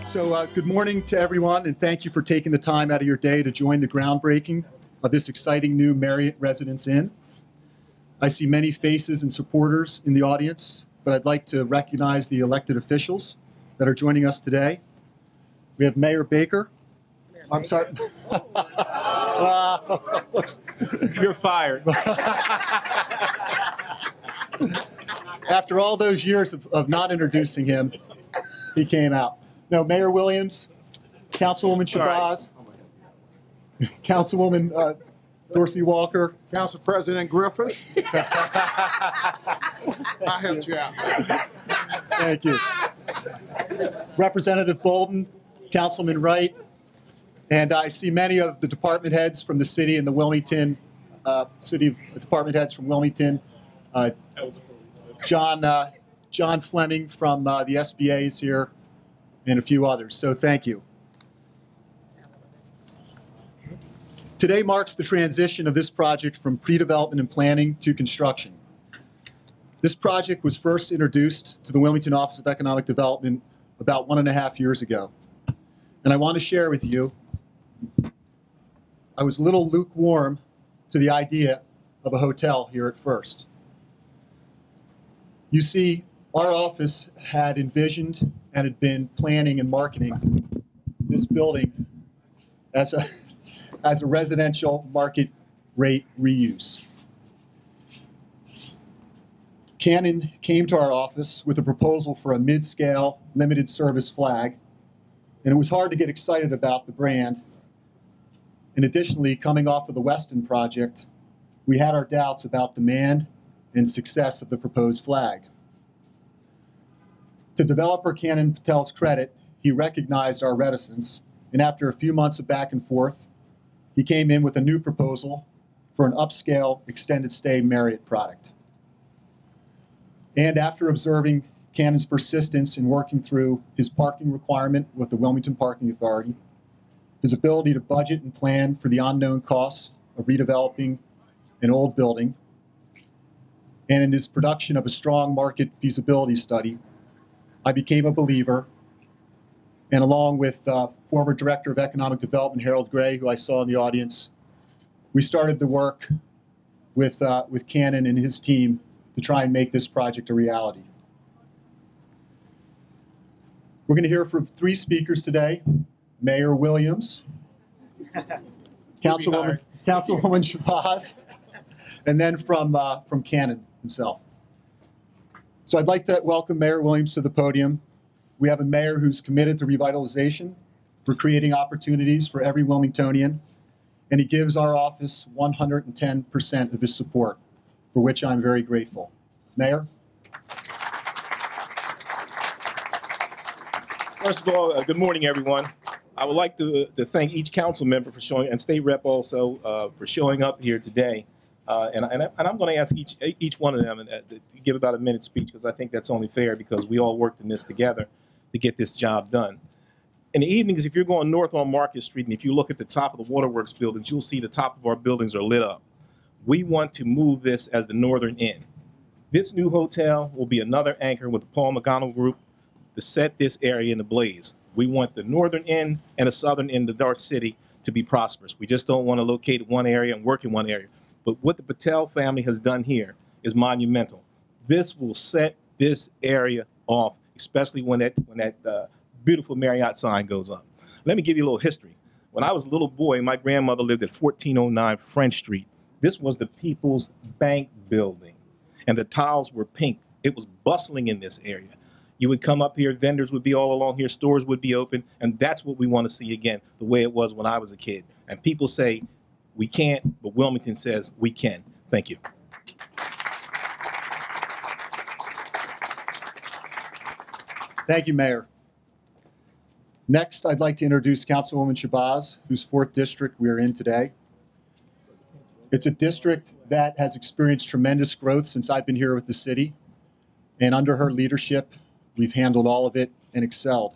So good morning to everyone, and thank you for taking the time out of your day to join the groundbreaking of this exciting new Marriott Residence Inn. I see many faces and supporters in the audience, but I'd like to recognize the elected officials that are joining us today. We have Mayor Baker. I'm sorry. You're fired. After all those years of not introducing him, he came out. No, Mayor Williams, Councilwoman Shabazz, Councilwoman Dorsey Walker, Council President Griffiths. I helped you out. Thank you. Representative Bolden, Councilman Wright, and I see many of the department heads from the city and the Wilmington, department heads from Wilmington. John Fleming from the SBA is here, and a few others, so thank you. Today marks the transition of this project from pre-development and planning to construction. This project was first introduced to the Wilmington Office of Economic Development about 1.5 years ago. And I want to share with you, I was a little lukewarm to the idea of a hotel here at first. You see, our office had envisioned and had been planning and marketing this building as a residential market rate reuse. Canon came to our office with a proposal for a mid-scale limited service flag, and it was hard to get excited about the brand. And additionally, coming off of the Weston project, we had our doubts about demand and success of the proposed flag. To developer Canon Patel's credit, he recognized our reticence, and after a few months of back and forth, he came in with a new proposal for an upscale extended stay Marriott product. And after observing Canon's persistence in working through his parking requirement with the Wilmington Parking Authority, his ability to budget and plan for the unknown costs of redeveloping an old building, and in his production of a strong market feasibility study, I became a believer, and along with former Director of Economic Development, Harold Gray, who I saw in the audience, we started to work with Canon and his team to try and make this project a reality. We're going to hear from 3 speakers today: Mayor Williams, Councilwoman Shabazz, and then from Canon himself. So I'd like to welcome Mayor Williams to the podium. We have a mayor who's committed to revitalization, for creating opportunities for every Wilmingtonian, and he gives our office 110% of his support, for which I'm very grateful. Mayor? First of all, good morning, everyone. I would like to thank each council member for showing, and state rep also, for showing up here today. And I'm going to ask each one of them to give about a minute speech, because I think that's only fair, because we all worked in this together to get this job done. In the evenings, if you're going north on Market Street, and if you look at the top of the Waterworks buildings, you'll see the top of our buildings are lit up. We want to move this as the Northern Inn. This new hotel will be another anchor with the Paul McGonigal Group to set this area in the blaze. We want the Northern Inn and the Southern Inn, the Dark City, to be prosperous. We just don't want to locate in one area and work in one area. But what the Patel family has done here is monumental. This will set this area off, especially when that beautiful Marriott sign goes up. Let me give you a little history. When I was a little boy, my grandmother lived at 1409 French Street. This was the People's Bank building, and the tiles were pink. It was bustling in this area. You would come up here, vendors would be all along here, stores would be open, and that's what we want to see again, the way it was when I was a kid. And people say, we can't, but Wilmington says we can. Thank you. Thank you, Mayor. Next, I'd like to introduce Councilwoman Shabazz, whose 4th district we are in today. It's a district that has experienced tremendous growth since I've been here with the city, and under her leadership, we've handled all of it and excelled.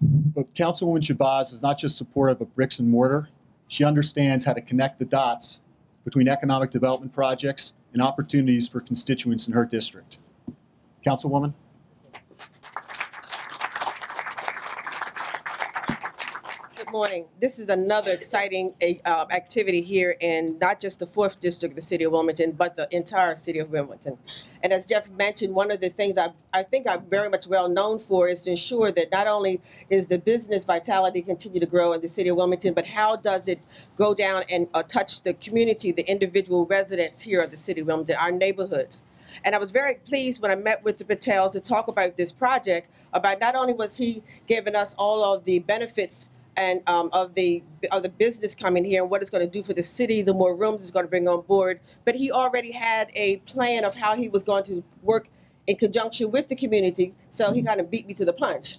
But Councilwoman Shabazz is not just supportive of bricks and mortar. She understands how to connect the dots between economic development projects and opportunities for constituents in her district. Councilwoman? Good morning. This is another exciting activity here in not just the 4th District of the City of Wilmington, but the entire City of Wilmington. And as Jeff mentioned, one of the things I think I'm very much well known for is to ensure that not only is the business vitality continue to grow in the City of Wilmington, but how does it go down and touch the community, the individual residents here of the City of Wilmington, our neighborhoods. And I was very pleased when I met with the Patels to talk about this project, about not only was he giving us all of the benefits and of the business coming here and what it's going to do for the city, the more rooms it's going to bring on board. But he already had a plan of how he was going to work in conjunction with the community, so he kind of beat me to the punch.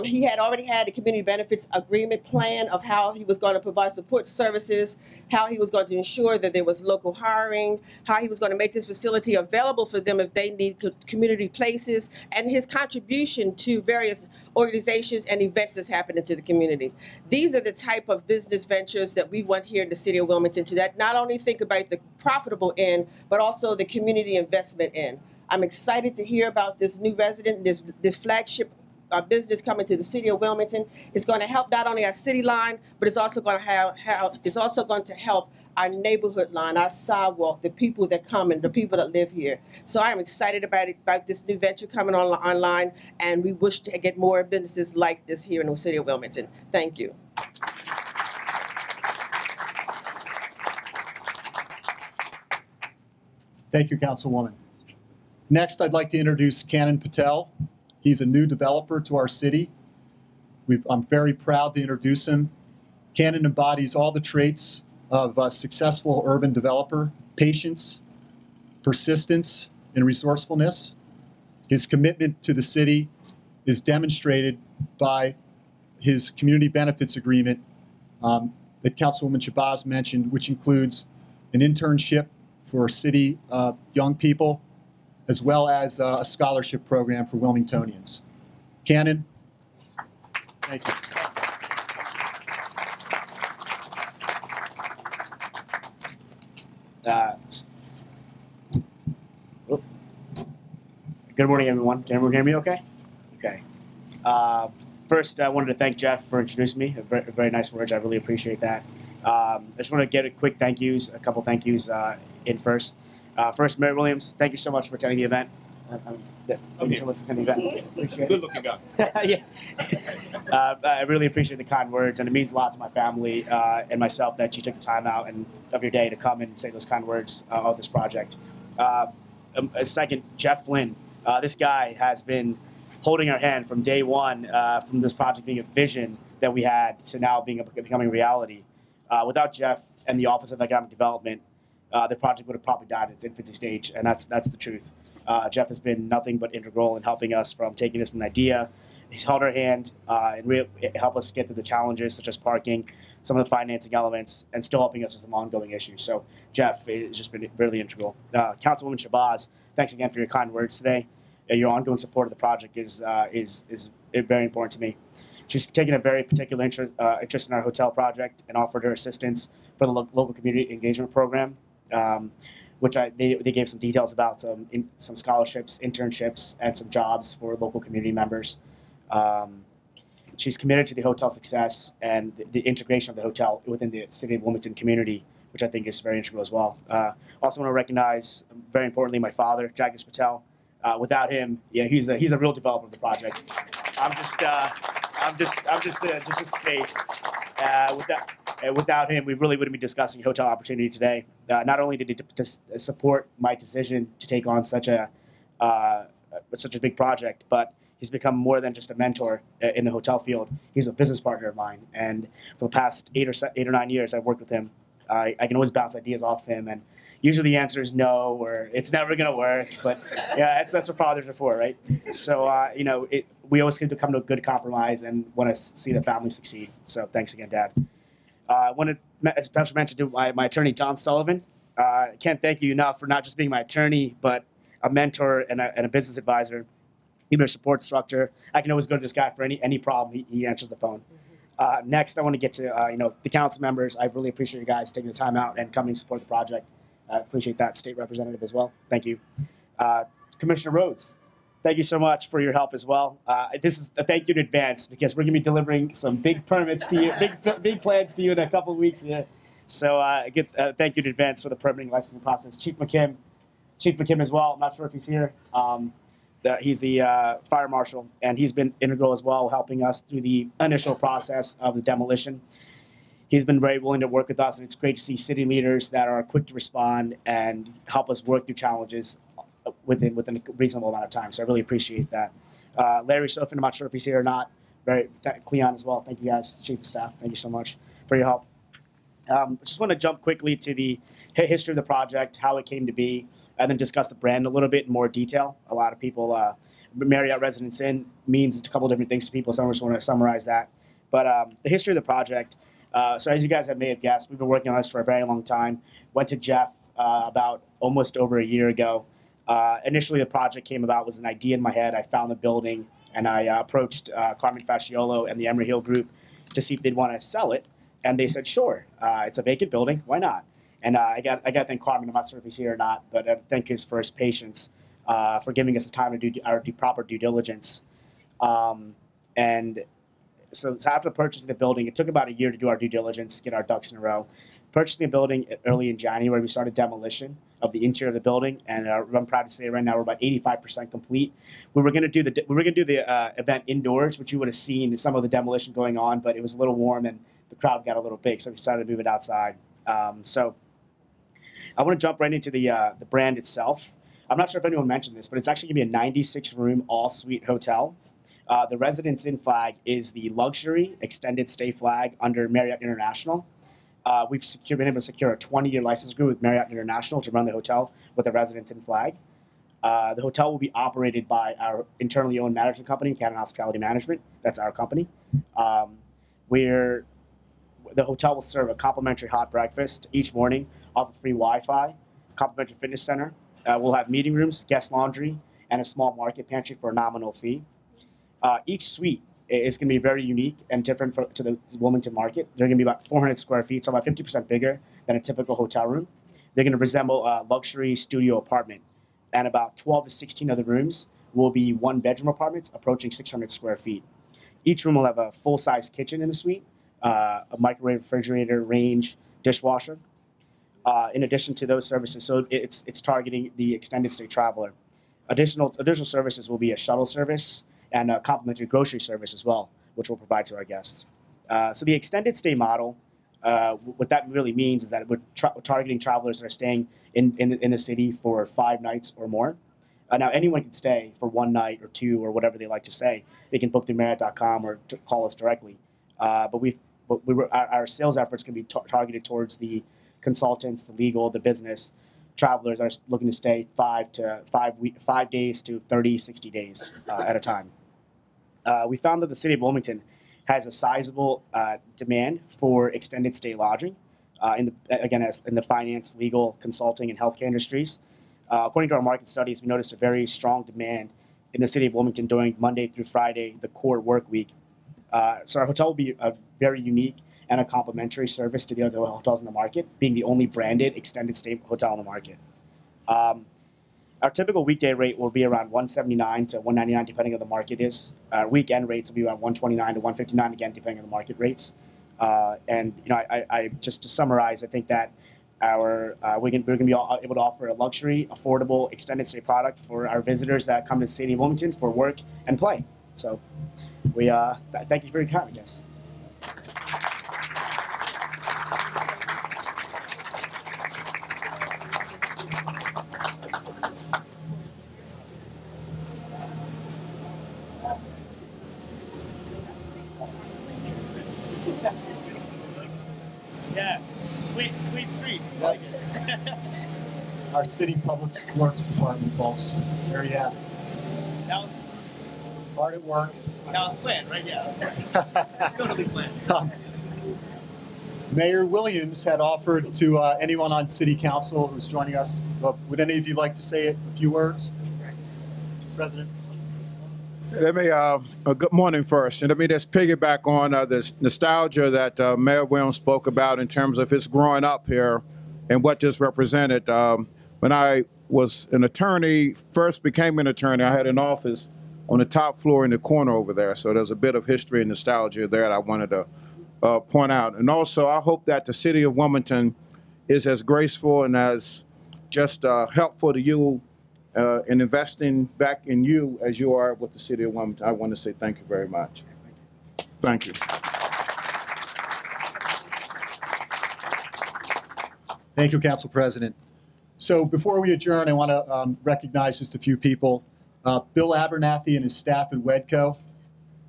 He had already had the community benefits agreement plan of how he was going to provide support services, how he was going to ensure that there was local hiring, how he was going to make this facility available for them if they need community places, and his contribution to various organizations and events that's happening to the community. These are the type of business ventures that we want here in the City of Wilmington to that not only think about the profitable end, but also the community investment end. I'm excited to hear about this new resident, this flagship business coming to the City of Wilmington. It's going to help not only our city line, but it's also going to help our neighborhood line, our sidewalk, the people that come and the people that live here. So I am excited about this new venture coming online, and we wish to get more businesses like this here in the City of Wilmington. Thank you. Thank you, Councilwoman. Next, I'd like to introduce Canon Patel. He's a new developer to our city. I'm very proud to introduce him. Canon embodies all the traits of a successful urban developer: patience, persistence, and resourcefulness. His commitment to the city is demonstrated by his community benefits agreement that Councilwoman Shabazz mentioned, which includes an internship for city young people, as well as a scholarship program for Wilmingtonians. Canon, thank you. Good morning, everyone. Can everyone hear me okay? Okay. First, I wanted to thank Jeff for introducing me. Very nice words. I really appreciate that. I just want to get a couple thank yous in first. First, Mayor Williams, thank you so much for attending the event. Thank you so much for attending the event. Appreciate it. Good looking guy. Yeah. I really appreciate the kind words, and it means a lot to my family and myself that you took the time out of your day to come and say those kind words of this project. Second, Jeff Flynn. This guy has been holding our hand from day one, from this project being a vision that we had to now becoming a reality. Without Jeff and the Office of Economic Development, the project would have probably died in its infancy stage, and that's the truth. Jeff has been nothing but integral in helping us from taking this from an idea. He's held our hand and helped us get through the challenges such as parking, some of the financing elements, and still helping us with some ongoing issues. So Jeff has just been really integral. Councilwoman Shabazz, thanks again for your kind words today. Your ongoing support of the project is very important to me. She's taken a very particular interest in our hotel project and offered her assistance for the local community engagement program, which they gave some details about, some scholarships, internships, and some jobs for local community members. She's committed to the hotel success and the integration of the hotel within the City of Wilmington community, which I think is very integral as well. Also want to recognize, very importantly, my father, Jagdish Patel. Without him, he's a real developer of the project. I'm just a space. Without him, we really wouldn't be discussing hotel opportunity today. Not only did he support my decision to take on such a big project, but he's become more than just a mentor in the hotel field. He's a business partner of mine, and for the past 8 or 9 years, I've worked with him. I can always bounce ideas off him, and usually the answer is no, or it's never going to work. But yeah, that's what fathers are for, right? So we always get to come to a good compromise and want to see the family succeed. So thanks again, Dad. I want to special mention to my attorney, John Sullivan. Can't thank you enough for not just being my attorney, but a mentor and a business advisor, even a support structure. I can always go to this guy for any problem. He answers the phone. Next, I want to get to the council members. I really appreciate you guys taking the time out and coming to support the project. I appreciate that. State Representative as well. Thank you. Commissioner Rhodes, thank you so much for your help as well. This is a thank you in advance because we're going to be delivering some big permits to you, big plans to you in a couple of weeks. Yeah. So thank you in advance for the permitting licensing process. Chief McKim as well. I'm not sure if he's here. He's the fire marshal, and he's been integral as well, helping us through the initial process of the demolition. He's been very willing to work with us, and it's great to see city leaders that are quick to respond and help us work through challenges within a reasonable amount of time. So I really appreciate that. Larry Sofin, I'm not sure if he's here or not. Cleon as well. Thank you guys, Chief of Staff. Thank you so much for your help. Just want to jump quickly to the history of the project, how it came to be, and then discuss the brand a little bit in more detail. A lot of people, Marriott Residence Inn means a couple of different things to people, so I just want to summarize that. But the history of the project, so as you guys may have guessed, we've been working on this for a very long time. Went to Jeff about almost over a year ago. Initially, the project came about was an idea in my head. I found the building, and I approached Carmen Fasciolo and the Emery Hill Group to see if they'd want to sell it. And they said, sure, it's a vacant building, why not? And I got to thank Carmen, I'm not sure if he's here or not, but I thank him for his patience, for giving us the time to do our proper due diligence. And so after purchasing the building, it took about a year to do our due diligence, get our ducks in a row. Purchasing the building early in January, we started demolition of the interior of the building, and I'm proud to say right now we're about 85% complete. We were going to do the event indoors, which you would have seen some of the demolition going on, but it was a little warm and the crowd got a little big, so we decided to move it outside. So I want to jump right into the brand itself. I'm not sure if anyone mentioned this, but it's actually going to be a 96-room all-suite hotel. The Residence Inn flag is the luxury extended stay flag under Marriott International. We've been able to secure a 20-year license agreement with Marriott International to run the hotel with the Residence Inn flag. The hotel will be operated by our internally owned management company, Canon Hospitality Management. That's our company. The hotel will serve a complimentary hot breakfast each morning, offer free Wi-Fi, complimentary fitness center. We'll have meeting rooms, guest laundry, and a small market pantry for a nominal fee. Each suite is going to be very unique and different to the Wilmington market. They're going to be about 400 square feet, so about 50% bigger than a typical hotel room. They're going to resemble a luxury studio apartment. And about 12 to 16 of the rooms will be one-bedroom apartments approaching 600 square feet. Each room will have a full-size kitchen in the suite, a microwave, refrigerator, range, dishwasher. In addition to those services, so it's targeting the extended stay traveler. Additional services will be a shuttle service and a complimentary grocery service as well, which we'll provide to our guests. So the extended stay model, what that really means is that we're targeting travelers that are staying in the city for 5 nights or more. Now, anyone can stay for 1 night or 2 or whatever they like to stay. They can book through Marriott.com or call us directly. But our sales efforts can be targeted towards the consultants, the legal, the business travelers that are looking to stay 5 days to 30, 60 days at a time. We found that the city of Wilmington has a sizable demand for extended stay lodging, in the finance, legal, consulting, and healthcare industries. According to our market studies, we noticed a very strong demand in the city of Wilmington during Monday through Friday, the core work week. So our hotel will be a very unique and a complementary service to the other hotels in the market, being the only branded extended stay hotel in the market. Our typical weekday rate will be around $179 to $199, depending on the market is. Weekend rates will be around $129 to $159, again, depending on the market rates. And I just to summarize, I think that we're going to be able to offer a luxury, affordable, extended stay product for our visitors that come to the city of Wilmington for work and play. So we thank you for your time, I guess. Yeah, sweet streets. Like it. Our city public works department folks, very happy. That was, Hard at work. that was planned, right? Yeah, that was planned. It's totally planned. Mayor Williams had offered to anyone on city council who's joining us. Would any of you like to say a few words? President. Let me, good morning first, and let me just piggyback on this nostalgia that Mayor Williams spoke about in terms of his growing up here and what this represented. When I was an attorney, first became an attorney, I had an office on the top floor in the corner over there. So there's a bit of history and nostalgia there that I wanted to point out. And also, I hope that the city of Wilmington is as graceful and as just helpful to you in investing back in you as you are with the city of Wilmington. I want to say thank you very much. Thank you. Thank you, Council President. So before we adjourn, I want to recognize just a few people. Bill Abernathy and his staff at WEDCO,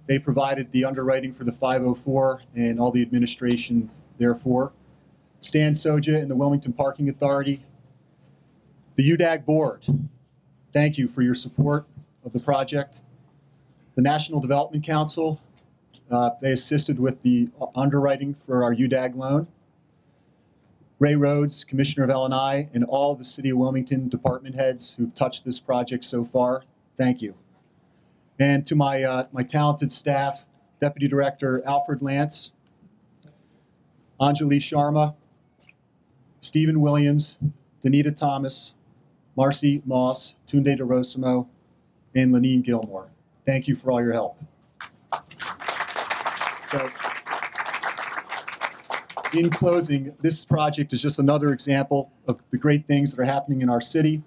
they provided the underwriting for the 504 and all the administration therefore. Stan Soja and the Wilmington Parking Authority. The UDAG Board, thank you for your support of the project. The National Development Council, they assisted with the underwriting for our UDAG loan. Ray Rhodes, Commissioner of L&I, and all of the City of Wilmington department heads who've touched this project so far, thank you. And to my talented staff, Deputy Director Alfred Lance, Anjali Sharma, Stephen Williams, Danita Thomas, Marcy Moss, Tunde DeRosimo, and Lenine Gilmore. Thank you for all your help. So, in closing, this project is just another example of the great things that are happening in our city.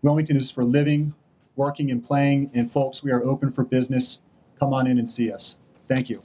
Wilmington is for living, working, and playing, and folks, we are open for business. Come on in and see us. Thank you.